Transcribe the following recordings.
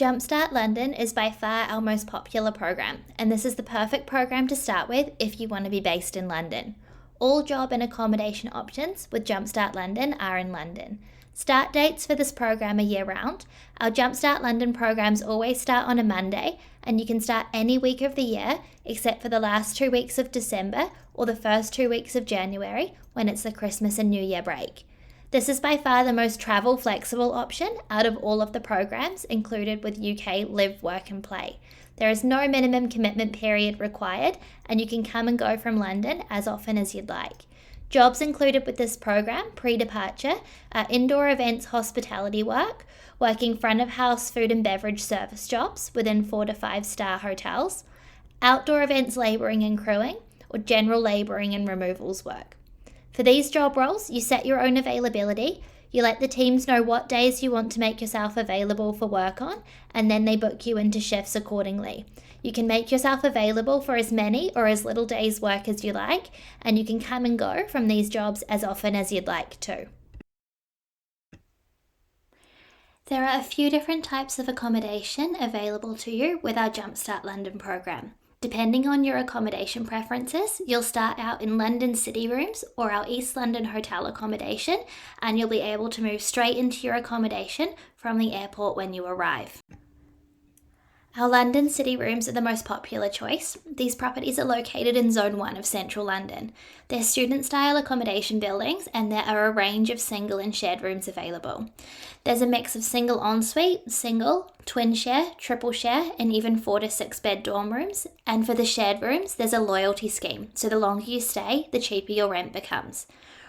Jumpstart London is by far our most popular program, and this is the perfect program to start with if you want to be based in London. All job and accommodation options with Jumpstart London are in London. Start dates for this program are year-round. Our Jumpstart London programs always start on a Monday, and you can start any week of the year except for the last 2 weeks of December or the first 2 weeks of January when it's the Christmas and New Year break. This is by far the most travel flexible option out of all of the programs included with UK Live, Work and Play. There is no minimum commitment period required, and you can come and go from London as often as you'd like. Jobs included with this program pre-departure are indoor events hospitality work, working front of house food and beverage service jobs within 4 to 5 star hotels, outdoor events labouring and crewing, or general labouring and removals work. For these job roles, you set your own availability, you let the teams know what days you want to make yourself available for work on, and then they book you into shifts accordingly. You can make yourself available for as many or as little days work as you like, and you can come and go from these jobs as often as you'd like to. There are a few different types of accommodation available to you with our Jumpstart London program. Depending on your accommodation preferences, you'll start out in London City Rooms or our East London hotel accommodation, and you'll be able to move straight into your accommodation from the airport when you arrive. Our London City Rooms are the most popular choice. These properties are located in Zone 1 of central London. They're student-style accommodation buildings, and there are a range of single and shared rooms available. There's a mix of single ensuite, single, twin share, triple share, and even 4 to 6 bed dorm rooms. And for the shared rooms, there's a loyalty scheme, so the longer you stay, the cheaper your rent becomes.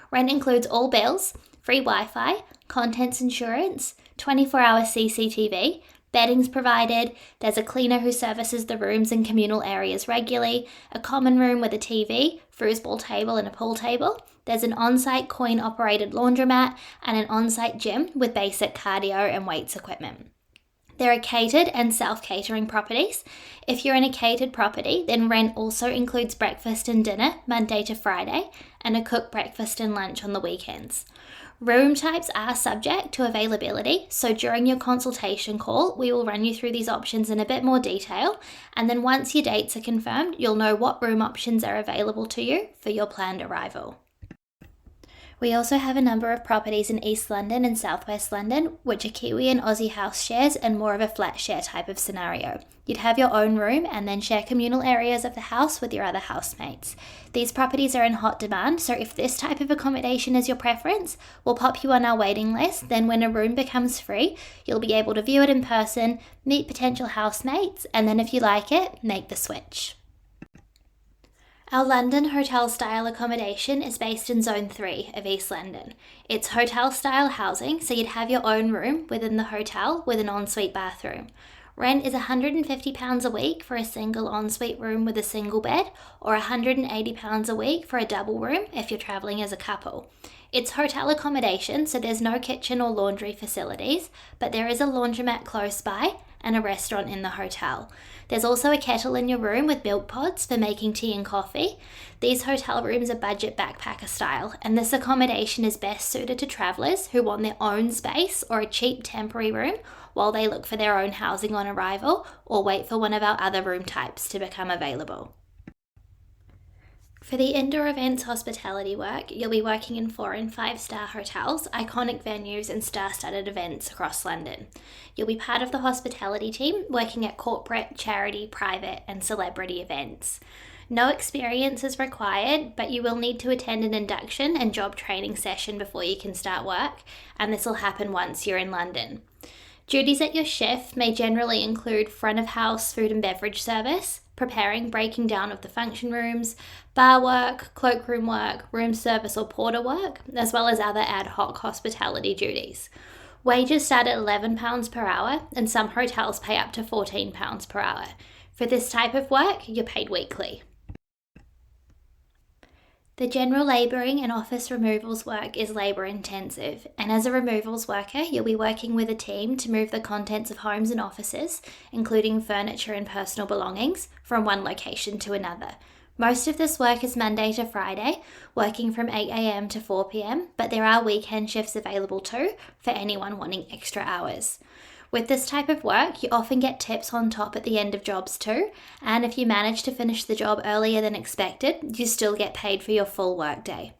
Rent includes all bills, free Wi-Fi, contents insurance, 24-hour CCTV, bedding's provided, there's a cleaner who services the rooms and communal areas regularly, a common room with a TV, foosball table and a pool table, there's an on-site coin-operated laundromat, and an on-site gym with basic cardio and weights equipment. There are catered and self-catering properties. If you're in a catered property, then rent also includes breakfast and dinner Monday to Friday, and a cooked breakfast and lunch on the weekends. Room types are subject to availability, so during your consultation call, we will run you through these options in a bit more detail, and then once your dates are confirmed, you'll know what room options are available to you for your planned arrival. We also have a number of properties in East London and South West London, which are Kiwi and Aussie house shares and more of a flat share type of scenario. You'd have your own room and then share communal areas of the house with your other housemates. These properties are in hot demand, so if this type of accommodation is your preference, we'll pop you on our waiting list. Then when a room becomes free, you'll be able to view it in person, meet potential housemates, and then if you like it, make the switch. Our London hotel-style accommodation is based in Zone 3 of East London. It's hotel-style housing, so you'd have your own room within the hotel with an ensuite bathroom. Rent is £150 a week for a single ensuite room with a single bed, or £180 a week for a double room if you're travelling as a couple. It's hotel accommodation, so there's no kitchen or laundry facilities, but there is a laundromat close by and a restaurant in the hotel. There's also a kettle in your room with milk pods for making tea and coffee. These hotel rooms are budget backpacker style, and this accommodation is best suited to travellers who want their own space or a cheap temporary room while they look for their own housing on arrival or wait for one of our other room types to become available. For the indoor events hospitality work, you'll be working in 4 and 5 star hotels, iconic venues and star-studded events across London. You'll be part of the hospitality team, working at corporate, charity, private and celebrity events. No experience is required, but you will need to attend an induction and job training session before you can start work, and this will happen once you're in London. Duties at your shift may generally include front of house food and beverage service, preparing, breaking down of the function rooms, bar work, cloakroom work, room service or porter work, as well as other ad hoc hospitality duties. Wages start at £11 per hour, and some hotels pay up to £14 per hour. For this type of work, you're paid weekly. The general labouring and office removals work is labour intensive, and as a removals worker, you'll be working with a team to move the contents of homes and offices, including furniture and personal belongings, from one location to another. Most of this work is Monday to Friday, working from 8 a.m. to 4 p.m, but there are weekend shifts available too for anyone wanting extra hours. With this type of work, you often get tips on top at the end of jobs too, and if you manage to finish the job earlier than expected, you still get paid for your full workday.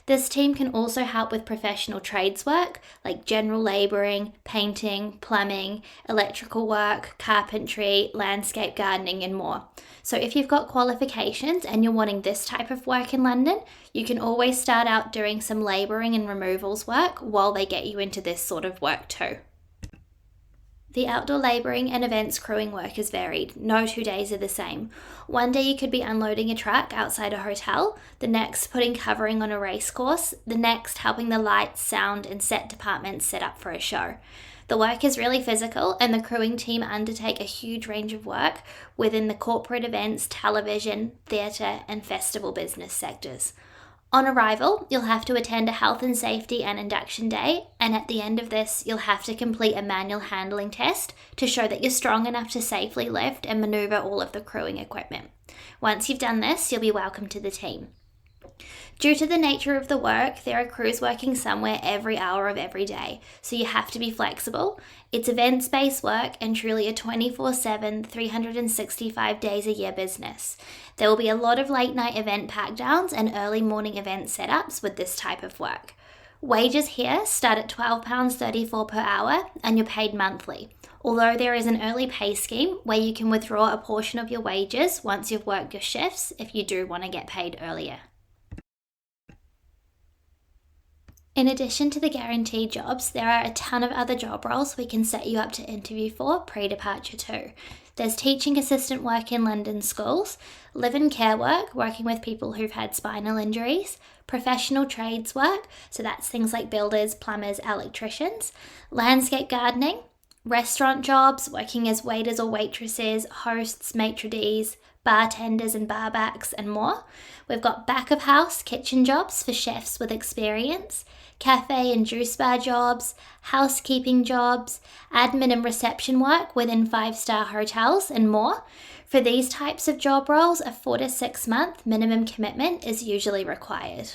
This team can also help with professional trades work like general labouring, painting, plumbing, electrical work, carpentry, landscape gardening, and more. So if you've got qualifications and you're wanting this type of work in London, you can always start out doing some labouring and removals work while they get you into this sort of work too. The outdoor labouring and events crewing work is varied. No 2 days are the same. One day you could be unloading a truck outside a hotel, the next putting covering on a race course, the next helping the lights, sound and set departments set up for a show. The work is really physical and the crewing team undertake a huge range of work within the corporate events, television, theatre and festival business sectors. On arrival, you'll have to attend a health and safety and induction day, and at the end of this, you'll have to complete a manual handling test to show that you're strong enough to safely lift and manoeuvre all of the crewing equipment. Once you've done this, you'll be welcomed to the team. Due to the nature of the work, there are crews working somewhere every hour of every day, so you have to be flexible. It's events-based work and truly a 24/7, 365 days a year business. There will be a lot of late night event pack downs and early morning event setups with this type of work. Wages here start at £12.34 per hour and you're paid monthly, although there is an early pay scheme where you can withdraw a portion of your wages once you've worked your shifts if you do want to get paid earlier. In addition to the guaranteed jobs, there are a ton of other job roles we can set you up to interview for pre-departure too. There's teaching assistant work in London schools, live-in care work, working with people who've had spinal injuries, professional trades work, so that's things like builders, plumbers, electricians, landscape gardening, restaurant jobs, working as waiters or waitresses, hosts, maitre d's, bartenders and barbacks and more. We've got back of house kitchen jobs for chefs with experience, cafe and juice bar jobs, housekeeping jobs, admin and reception work within 5-star hotels and more. For these types of job roles, a 4 to 6 month minimum commitment is usually required.